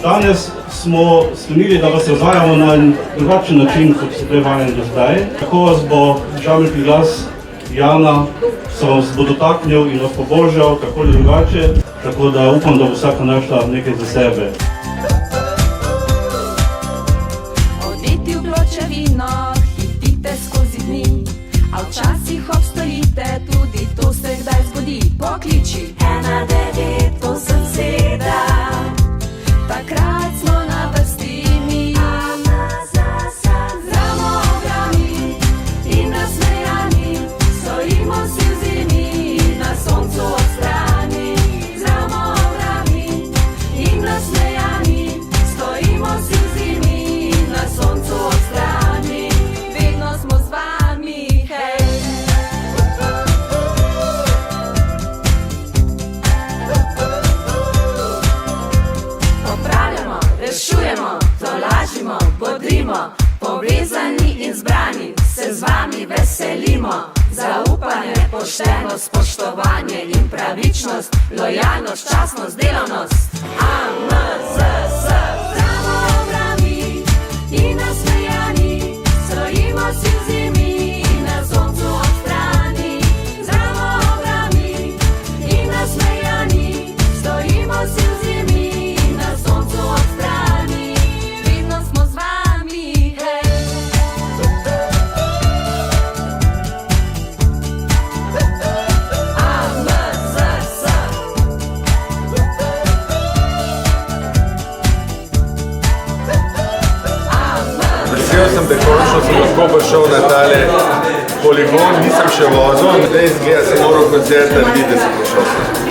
Danes smo sklenili, da vas razvajamo na en drugačen način, kot ste bili vajeni do zdaj. Tako vas bo žameljski glas Jana se vas bo dotaknil in vas pobožal, tako ali drugače. Tako da upam, da bo vsaka našla nekaj za sebe. Odeti v pločevino, hitite skozi dni, a včasih obstojite, tudi to se kdaj zgodi. Pokliči 1-9-8-7, takrat smo na vrsti mi. Za modrami in nasmejani, stojimo si v zimi, na soncu ob strani. Za modrami in nasmejani, stojimo si v zimi, na soncu ob strani. Vedno smo z vami, hej. Popravljamo, rešujemo, tolažimo, bodrimo, povezani in zbrani, se z vami veselimo. Zaupanje, poštenost, spoštovanje in pravičnost, lojalnost, častnost, delavnost. AMZS. Za modrami in nasmejani, stojimo si v zimi, na soncu ob strani. Za modrami in nasmejani, stojimo si v zimi, na soncu ob strani. Vedno smo z vami, hej. AMZS. Vesel sem, da končno sem lahko prišel na tale poligon, nisem še vozil, zdaj izgleda, sem moral koncert narediti, da sem prišel sem.